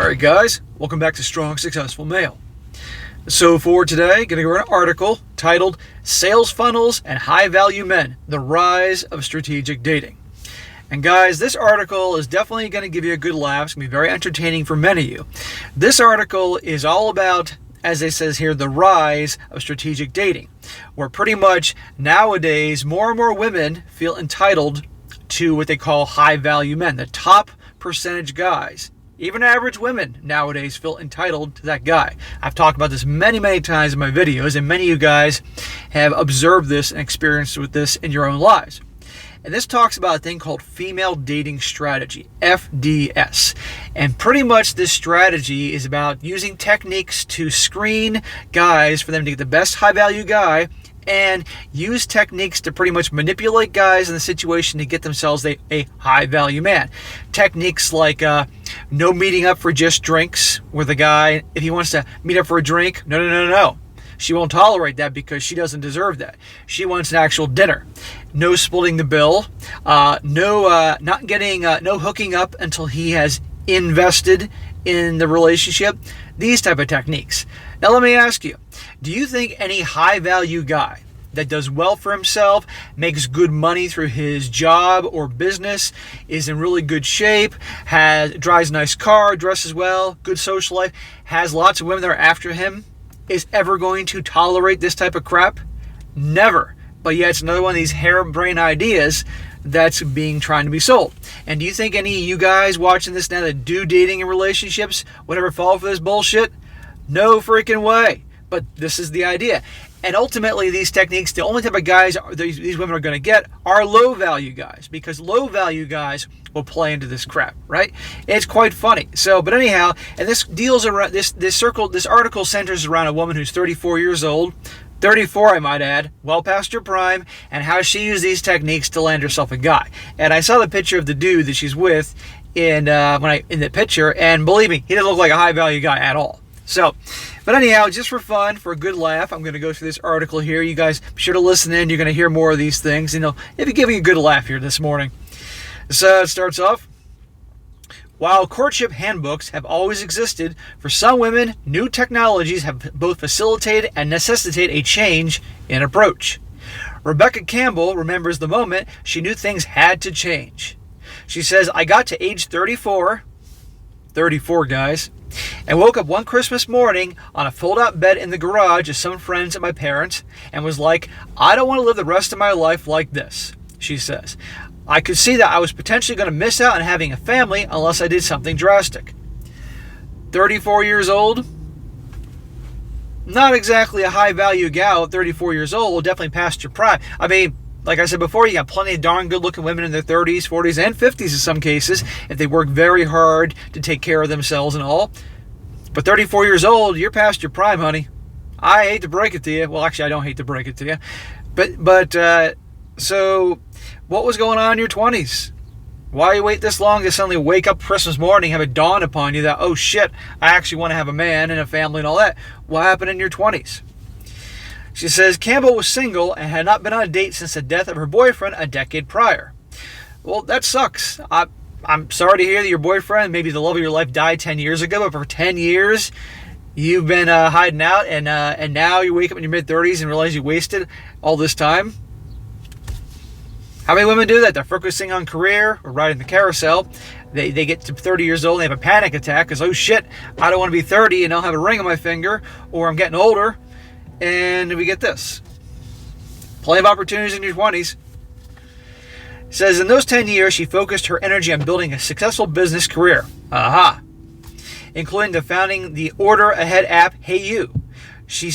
Alright guys, welcome back to Strong Successful Male. So for today, going to go over an article titled Sales Funnels and High Value Men, The Rise of Strategic Dating. And guys, this article is definitely going to give you a good laugh. It's going to be very entertaining for many of you. This article is all about, as it says here, the rise of strategic dating, where pretty much nowadays more and more women feel entitled to what they call high value men, the top percentage guys. Even average women nowadays feel entitled to that guy. I've talked about this many times in my videos, and many of you guys have observed this and experienced with this in your own lives. And this talks about a thing called female dating strategy, FDS. And pretty much this strategy is about using techniques to screen guys for them to get the best high value guy, and use techniques to pretty much manipulate guys in the situation to get themselves a high value man. Techniques like no meeting up for just drinks, where the guy, if he wants to meet up for a drink, no. She won't tolerate that because she doesn't deserve that. She wants an actual dinner. No splitting the bill. No hooking up until he has invested in the relationship. These type of techniques. Now let me ask you, do you think any high value guy that does well for himself, makes good money through his job or business, is in really good shape, drives a nice car, dresses well, good social life, has lots of women that are after him, is ever going to tolerate this type of crap? Never. But yet it's another one of these harebrained ideas that's trying to be sold. And do you think any of you guys watching this now that do dating and relationships would ever fall for this bullshit? No freaking way. But this is the idea. And ultimately, these techniques, the only type of guys these women are going to get are low-value guys, because low-value guys will play into this crap, right? It's quite funny. So, but anyhow, and this deals around this article centers around a woman who's 34 years old, 34, I might add, well past her prime, and how she used these techniques to land herself a guy. And I saw the picture of the dude that she's with in the picture, and believe me, he doesn't look like a high-value guy at all. So, but anyhow, just for fun, for a good laugh, I'm going to go through this article here. You guys be sure to listen in. You're going to hear more of these things. Maybe give you a good laugh here this morning. So it starts off, while courtship handbooks have always existed, for some women, new technologies have both facilitated and necessitated a change in approach. Rebecca Campbell remembers the moment she knew things had to change. She says, I got to age 34 guys, and woke up one Christmas morning on a fold-out bed in the garage of some friends at my parents' and was like, I don't want to live the rest of my life like this, she says. I could see that I was potentially going to miss out on having a family unless I did something drastic. 34 years old? Not exactly a high-value gal at 34 years old, definitely past your prime. I mean, like I said before, you got plenty of darn good-looking women in their 30s, 40s, and 50s in some cases, if they work very hard to take care of themselves and all. But 34 years old, you're past your prime, honey. I hate to break it to you. Well, actually, I don't hate to break it to you. But so what was going on in your 20s? Why you wait this long to suddenly wake up Christmas morning, have it dawn upon you that, oh shit, I actually want to have a man and a family and all that? What happened in your 20s? She says Campbell was single and had not been on a date since the death of her boyfriend a decade prior. Well, that sucks. I'm sorry to hear that your boyfriend, maybe the love of your life, died 10 years ago, but for 10 years, you've been hiding out, and now you wake up in your mid-30s and realize you wasted all this time. How many women do that? They're focusing on career or riding the carousel. They get to 30 years old and they have a panic attack because, oh shit, I don't want to be 30 and I'll have a ring on my finger, or I'm getting older. And we get this. Plenty of opportunities in your 20s. It says, in those 10 years, she focused her energy on building a successful business career. Including the founding the Order Ahead app, Hey You. She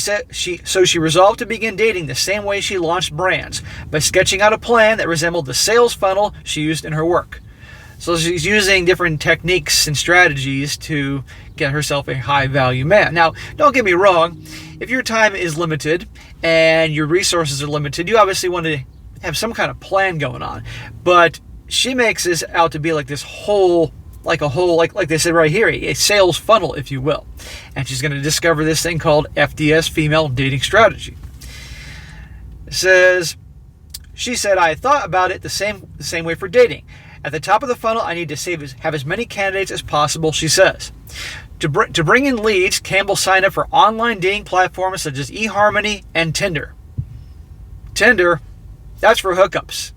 resolved to begin dating the same way she launched brands, by sketching out a plan that resembled the sales funnel she used in her work. So she's using different techniques and strategies to get herself a high-value man. Now, don't get me wrong. If your time is limited and your resources are limited, you obviously want to have some kind of plan going on. But she makes this out to be like this like they said right here, a sales funnel, if you will. And she's going to discover this thing called FDS, female dating strategy. It says, she said, I thought about it the same way for dating. At the top of the funnel, I need to have as many candidates as possible, she says. To bring in leads, Campbell signed up for online dating platforms such as eHarmony and Tinder. Tinder, that's for hookups.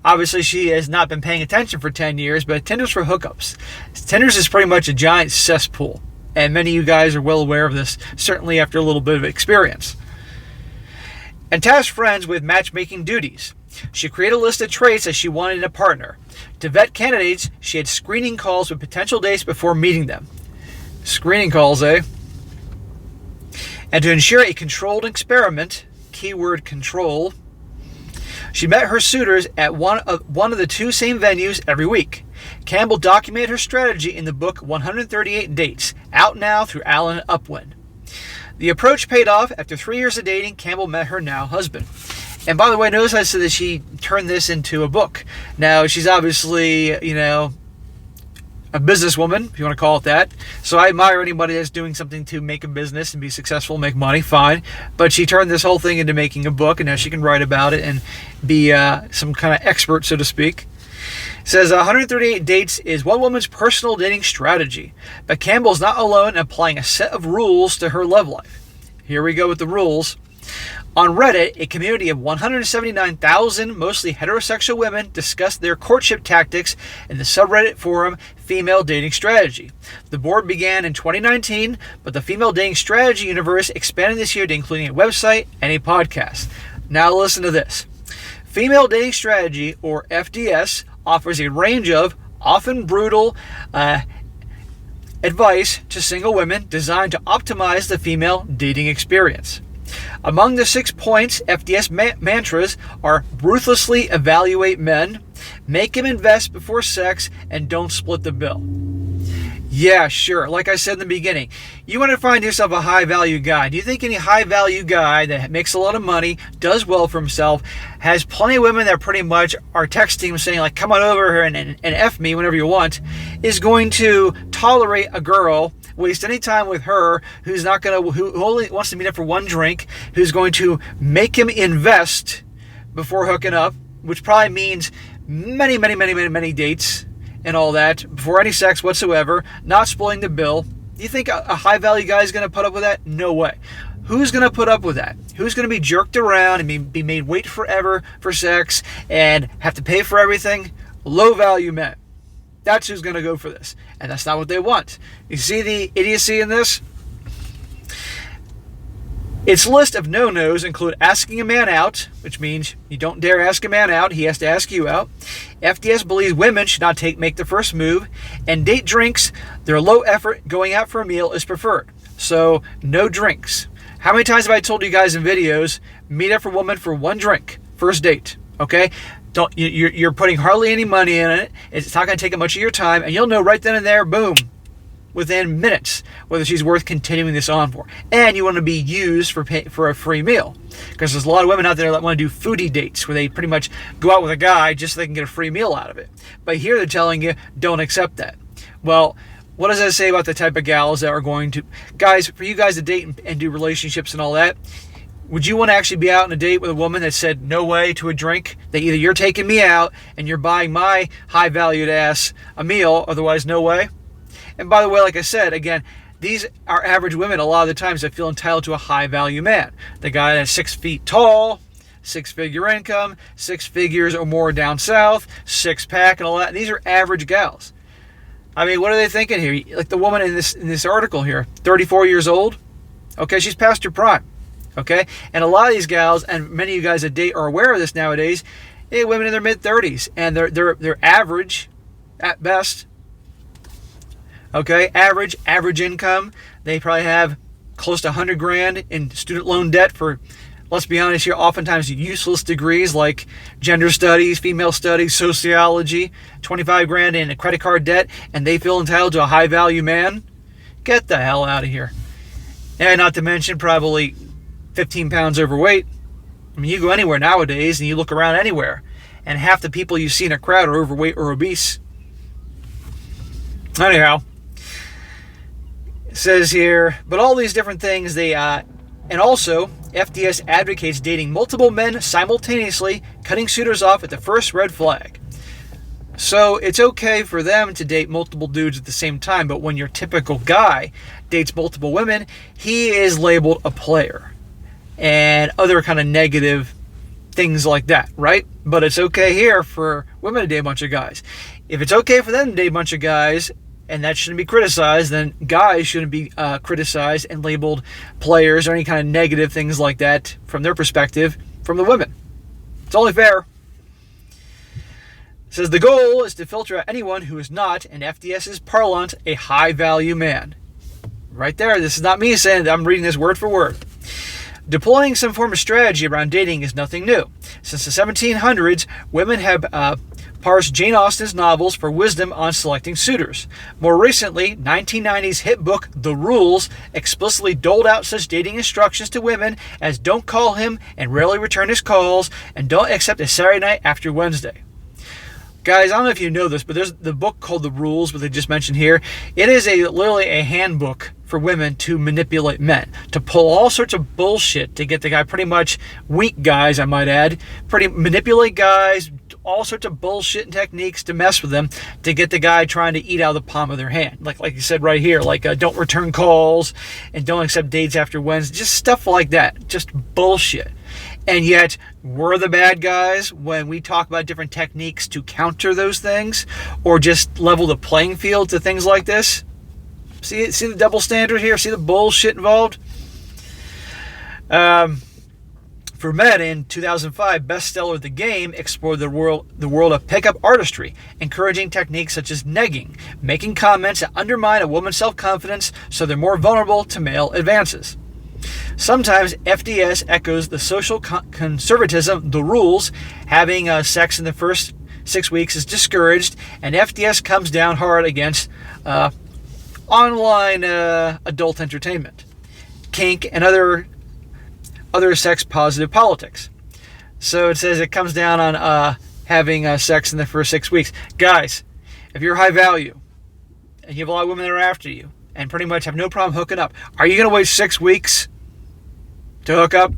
Obviously, she has not been paying attention for 10 years, but Tinder's for hookups. Tinder's is pretty much a giant cesspool, and many of you guys are well aware of this, certainly after a little bit of experience. And tasked friends with matchmaking duties. She created a list of traits that she wanted in a partner. To vet candidates, she had screening calls with potential dates before meeting them. Screening calls, eh? And to ensure a controlled experiment, keyword control, she met her suitors at one of the two same venues every week. Campbell documented her strategy in the book 138 Dates, out now through Allen Upwin. The approach paid off. After 3 years of dating, Campbell met her now husband. And by the way, notice I said that she turned this into a book. Now, she's obviously, a businesswoman, if you want to call it that. So I admire anybody that's doing something to make a business and be successful, make money, fine. But she turned this whole thing into making a book, and now she can write about it and be some kind of expert, so to speak. It says 138 Dates is one woman's personal dating strategy. But Campbell's not alone in applying a set of rules to her love life. Here we go with the rules. On Reddit, a community of 179,000 mostly heterosexual women discussed their courtship tactics in the subreddit forum Female Dating Strategy. The board began in 2019, but the Female Dating Strategy universe expanded this year to including a website and a podcast. Now listen to this. Female Dating Strategy, or FDS, offers a range of, often brutal, advice to single women designed to optimize the female dating experience. Among the 6 points, FDS mantras are ruthlessly evaluate men, make him invest before sex, and don't split the bill. Yeah, sure. Like I said in the beginning, you want to find yourself a high-value guy. Do you think any high-value guy that makes a lot of money, does well for himself, has plenty of women that pretty much are texting him saying, like, come on over here and F me whenever you want, is going to tolerate a girl, waste any time with her, who only wants to meet up for one drink, who's going to make him invest before hooking up, which probably means many dates and all that, before any sex whatsoever, not splitting the bill. Do you think a high-value guy is going to put up with that? No way. Who's going to put up with that? Who's going to be jerked around and be made wait forever for sex and have to pay for everything? Low-value men. That's who's going to go for this. And that's not what they want. You see the idiocy in this? Its list of no-nos include asking a man out, which means you don't dare ask a man out, he has to ask you out. FDS believes women should not make the first move, and date drinks, they're low effort, going out for a meal is preferred. So, no drinks. How many times have I told you guys in videos, meet up for a woman for one drink, first date, okay? You're putting hardly any money in it, it's not going to take up much of your time, and you'll know right then and there, boom, within minutes, whether she's worth continuing this on for. And you want to be used for a free meal. Because there's a lot of women out there that want to do foodie dates where they pretty much go out with a guy just so they can get a free meal out of it. But here they're telling you, don't accept that. Well, what does that say about the type of gals that are going to... Guys, for you guys to date and do relationships and all that, would you want to actually be out on a date with a woman that said no way to a drink? That either you're taking me out and you're buying my high-valued ass a meal, otherwise no way? And by the way, like I said, again, these are average women a lot of the times that feel entitled to a high-value man. The guy that's 6 feet tall, 6-figure income, 6 figures or more down south, 6-pack and all that. And these are average gals. I mean, what are they thinking here? Like the woman in this article here, 34 years old. Okay, she's past her prime. Okay? And a lot of these gals, and many of you guys that date are aware of this nowadays, women in their mid-30s. And they're average at best. Okay, average income. They probably have close to 100 grand in student loan debt for, let's be honest here, oftentimes useless degrees like gender studies, female studies, sociology, 25 grand in a credit card debt, and they feel entitled to a high value man. Get the hell out of here. And not to mention probably 15 pounds overweight. I mean, you go anywhere nowadays and you look around anywhere, and half the people you see in a crowd are overweight or obese. Anyhow, it says here, but all these different things, and also, FDS advocates dating multiple men simultaneously, cutting suitors off at the first red flag. So it's okay for them to date multiple dudes at the same time, but when your typical guy dates multiple women, he is labeled a player and other kind of negative things like that, right? But it's okay here for women to date a bunch of guys. If it's okay for them to date a bunch of guys, and that shouldn't be criticized, then guys shouldn't be criticized and labeled players or any kind of negative things like that from their perspective from the women. It's only fair. It says the goal is to filter out anyone who is not, in FDS's parlance, a high-value man. Right there, this is not me saying that, I'm reading this word for word. Deploying some form of strategy around dating is nothing new. Since the 1700s, women have parsed Jane Austen's novels for wisdom on selecting suitors. More recently, 1990's hit book The Rules explicitly doled out such dating instructions to women as don't call him and rarely return his calls, and don't accept a Saturday night after Wednesday. Guys, I don't know if you know this, but there's the book called The Rules, what they just mentioned here. It is literally a handbook for women to manipulate men, to pull all sorts of bullshit to get the guy, pretty much weak guys, I might add, manipulate guys, all sorts of bullshit and techniques to mess with them, to get the guy trying to eat out of the palm of their hand. Like you said right here, like don't return calls and don't accept dates after Wednesday, just stuff like that, just bullshit. And yet, we're the bad guys when we talk about different techniques to counter those things or just level the playing field to things like this. See the double standard here? See the bullshit involved? For men, in 2005, bestseller The Game explored the world of pickup artistry, encouraging techniques such as negging, making comments that undermine a woman's self-confidence so they're more vulnerable to male advances. Sometimes FDS echoes the social conservatism, The Rules, having sex in the first 6 weeks is discouraged, and FDS comes down hard against online adult entertainment, kink, and other sex-positive politics. So it says it comes down on having sex in the first 6 weeks. Guys, if you're high value, and you have a lot of women that are after you, and pretty much have no problem hooking up, are you going to wait 6 weeks to hook up?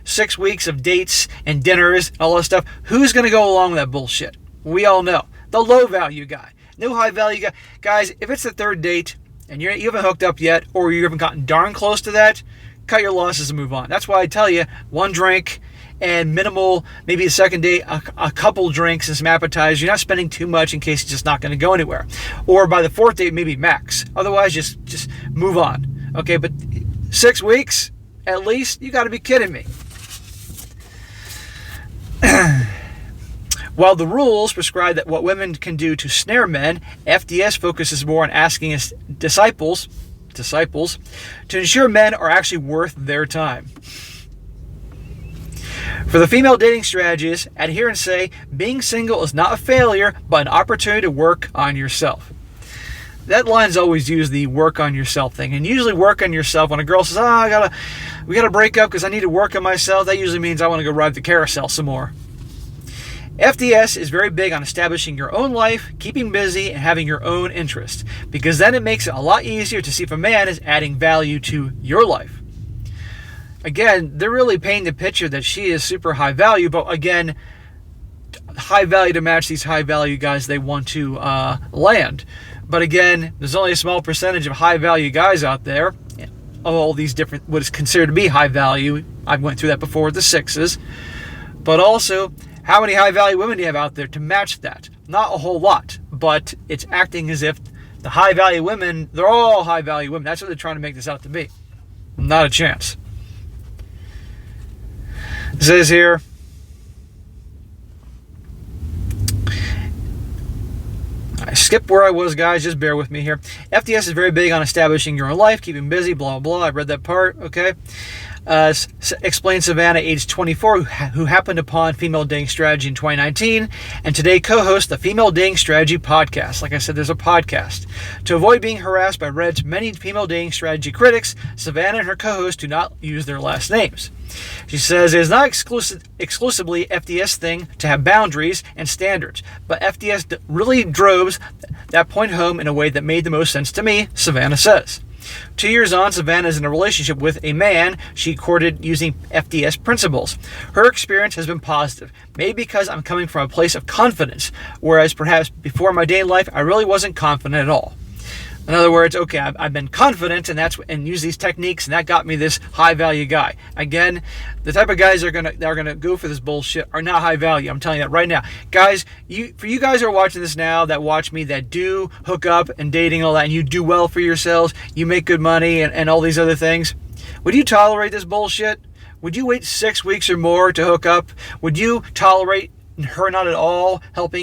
6 weeks of dates and dinners, all that stuff. Who's going to go along with that bullshit? We all know. The low value guy. No high value guy. Guys, if it's the third date and you haven't hooked up yet, or you haven't gotten darn close to that, cut your losses and move on. That's why I tell you, one drink and minimal, maybe the second date, a couple drinks and some appetizers. You're not spending too much in case it's just not going to go anywhere. Or by the fourth date, maybe max. Otherwise, just move on. Okay, but 6 weeks at least? You got to be kidding me. While the rules prescribe that what women can do to snare men, FDS focuses more on asking its disciples to ensure men are actually worth their time. For the female dating strategists, adherents say being single is not a failure, but an opportunity to work on yourself. That line's always used, the work on yourself thing. And usually work on yourself, when a girl says, we gotta break up because I need to work on myself, that usually means I want to go ride the carousel some more. FDS is very big on establishing your own life, keeping busy, and having your own interests, because then it makes it a lot easier to see if a man is adding value to your life. Again, they're really painting the picture that she is super high value, but again, high value to match these high value guys they want to land. But again, there's only a small percentage of high value guys out there. All these different, what is considered to be high value. I went through that before with the sixes. But also, how many high value women do you have out there to match that? Not a whole lot, but it's acting as if the high value women, they're all high value women. That's what they're trying to make this out to be. Not a chance. It says here, I skipped where I was, guys. Just bear with me here. FDS is very big on establishing your own life, keeping busy, blah, blah. I read that part, okay? Explains Savannah, age 24, who happened upon female dating strategy in 2019, and today co-hosts the Female Dating Strategy podcast. Like I said, there's a podcast. To avoid being harassed by Reddit's many female dating strategy critics, Savannah and her co-host do not use their last names. She says it is not exclusively FDS thing to have boundaries and standards, but FDS really drove that point home in a way that made the most sense to me, Savannah says. 2 years on, Savannah is in a relationship with a man she courted using FDS principles. Her experience has been positive, maybe because I'm coming from a place of confidence, whereas perhaps before my dating life, I really wasn't confident at all. In other words, okay, I've been confident and use these techniques, and that got me this high value guy. Again, the type of guys that are gonna go for this bullshit are not high value. I'm telling you that right now, guys. For you guys who are watching this now, that watch me, that do hook up and dating and all that, and you do well for yourselves, you make good money and all these other things. Would you tolerate this bullshit? Would you wait 6 weeks or more to hook up? Would you tolerate her not at all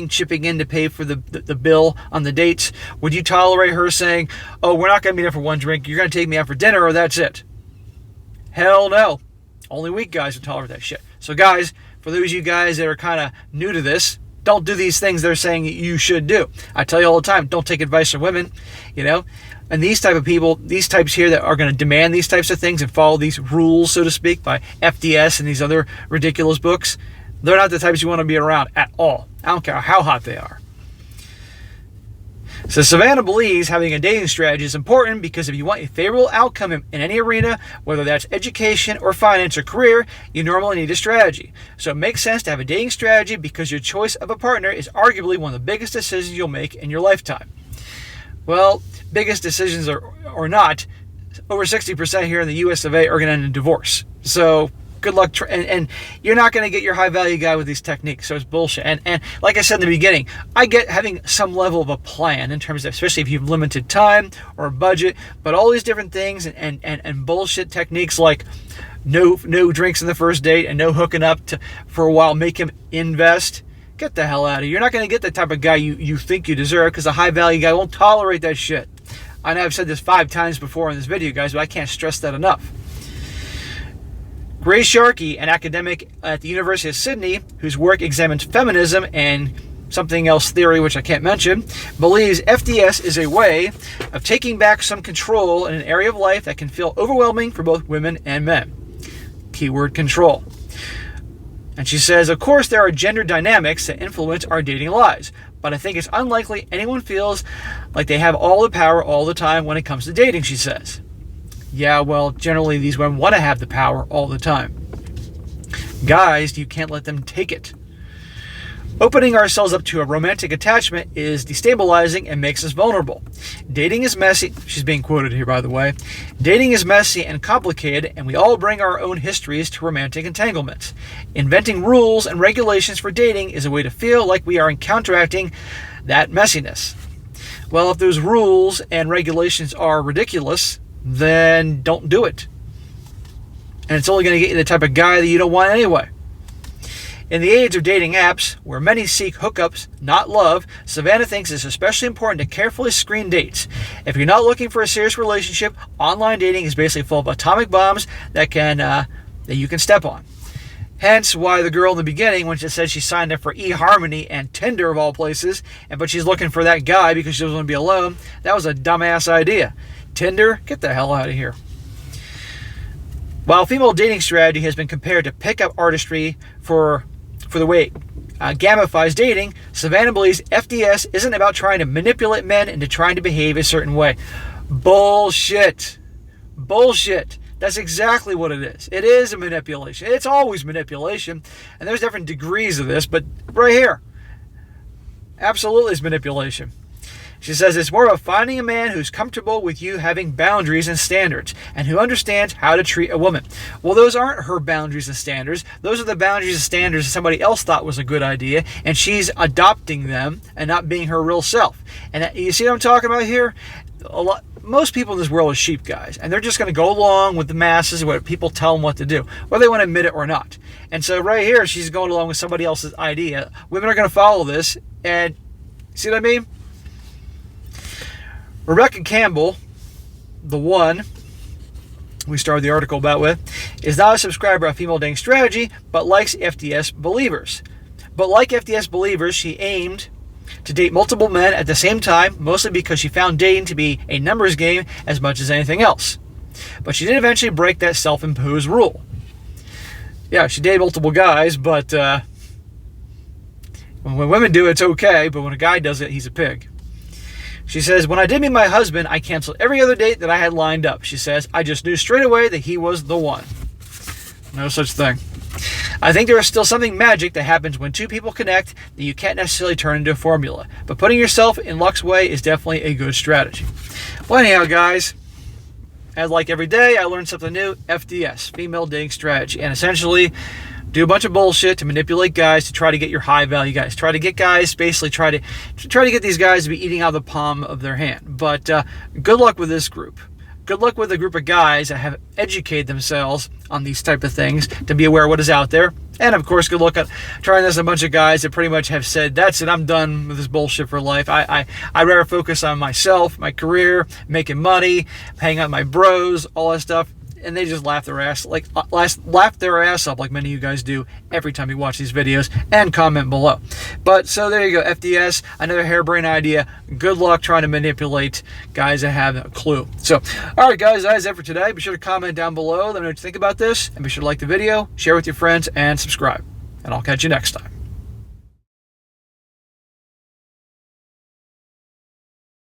chipping in to pay for the bill on the dates? Would you tolerate her saying, oh, we're not going to meet up for one drink, you're going to take me out for dinner, or that's it? Hell no. Only weak guys would tolerate that shit. So guys, for those of you guys that are kind of new to this, don't do these things they're saying you should do. I tell you all the time, don't take advice from women, and these type of people, these types here that are going to demand these types of things and follow these rules, so to speak, by FDS and these other ridiculous books, they're not the types you want to be around at all. I don't care how hot they are. So Savannah believes having a dating strategy is important because if you want a favorable outcome in any arena, whether that's education or finance or career, you normally need a strategy. So it makes sense to have a dating strategy because your choice of a partner is arguably one of the biggest decisions you'll make in your lifetime. Well, biggest decisions or not, over 60% here in the US of A are going to end in divorce. So good luck, and you're not going to get your high value guy with these techniques, so it's bullshit. And like I said in the beginning, I get having some level of a plan in terms of, especially if you have limited time or a budget, but all these different things and bullshit techniques like no drinks in the first date and no hooking up for a while, make him invest. Get the hell out of here. You're not going to get the type of guy you think you deserve, because a high value guy won't tolerate that shit. I know I've said this 5 times before in this video, guys, but I can't stress that enough. Ray Sharkey, an academic at the University of Sydney, whose work examines feminism and something else theory, which I can't mention, believes FDS is a way of taking back some control in an area of life that can feel overwhelming for both women and men. Keyword control. And she says, of course, there are gender dynamics that influence our dating lives, but I think it's unlikely anyone feels like they have all the power all the time when it comes to dating, she says. Yeah, well, generally these women want to have the power all the time. Guys, you can't let them take it. Opening ourselves up to a romantic attachment is destabilizing and makes us vulnerable. Dating is messy. She's being quoted here, by the way. Dating is messy and complicated, and we all bring our own histories to romantic entanglements. Inventing rules and regulations for dating is a way to feel like we are counteracting that messiness. Well, if those rules and regulations are ridiculous, then don't do it. And it's only going to get you the type of guy that you don't want anyway. In the age of dating apps, where many seek hookups, not love, Savannah thinks it's especially important to carefully screen dates. If you're not looking for a serious relationship, online dating is basically full of atomic bombs that you can step on. Hence why the girl in the beginning, when she said she signed up for eHarmony and Tinder of all places, but she's looking for that guy because she doesn't want to be alone, that was a dumbass idea. Tinder, get the hell out of here. While female dating strategy has been compared to pickup artistry for the way it gamifies dating, Savannah believes FDS isn't about trying to manipulate men into trying to behave a certain way. Bullshit. Bullshit. That's exactly what it is. It is a manipulation. It's always manipulation. And there's different degrees of this, but right here, absolutely is manipulation. She says it's more about finding a man who's comfortable with you having boundaries and standards and who understands how to treat a woman. Well, those aren't her boundaries and standards. Those are the boundaries and standards that somebody else thought was a good idea, and she's adopting them and not being her real self. And you see what I'm talking about here? Most people in this world are sheep guys, and they're just going to go along with the masses, what people tell them what to do, whether they want to admit it or not. And so right here, she's going along with somebody else's idea. Women are going to follow this, and see what I mean? Rebecca Campbell, the one we started the article about with, is not a subscriber of Female Dating Strategy, but likes FDS believers. But like FDS believers, she aimed to date multiple men at the same time, mostly because she found dating to be a numbers game as much as anything else. But she did eventually break that self-imposed rule. Yeah, she dated multiple guys, but when women do it, it's okay, but when a guy does it, he's a pig. She says, when I did meet my husband, I canceled every other date that I had lined up. She says, I just knew straight away that he was the one. No such thing. I think there is still something magic that happens when two people connect that you can't necessarily turn into a formula. But putting yourself in luck's way is definitely a good strategy. Well, anyhow, guys, as like every day, I learn something new. FDS, female dating strategy. And essentially, do a bunch of bullshit to manipulate guys to try to get your high value guys. Try to get guys, basically try to get these guys to be eating out of the palm of their hand. But good luck with this group. Good luck with a group of guys that have educated themselves on these type of things to be aware of what is out there. And of course, good luck at trying this. A bunch of guys that pretty much have said, that's it, I'm done with this bullshit for life. I'd rather focus on myself, my career, making money, hanging out with my bros, all that stuff. And they just laugh their ass up like many of you guys do every time you watch these videos and comment below. But so there you go, FDS, another harebrained idea. Good luck trying to manipulate guys that have a clue. So, all right, guys, that is it for today. Be sure to comment down below. Let me know what you think about this. And be sure to like the video, share with your friends, and subscribe. And I'll catch you next time.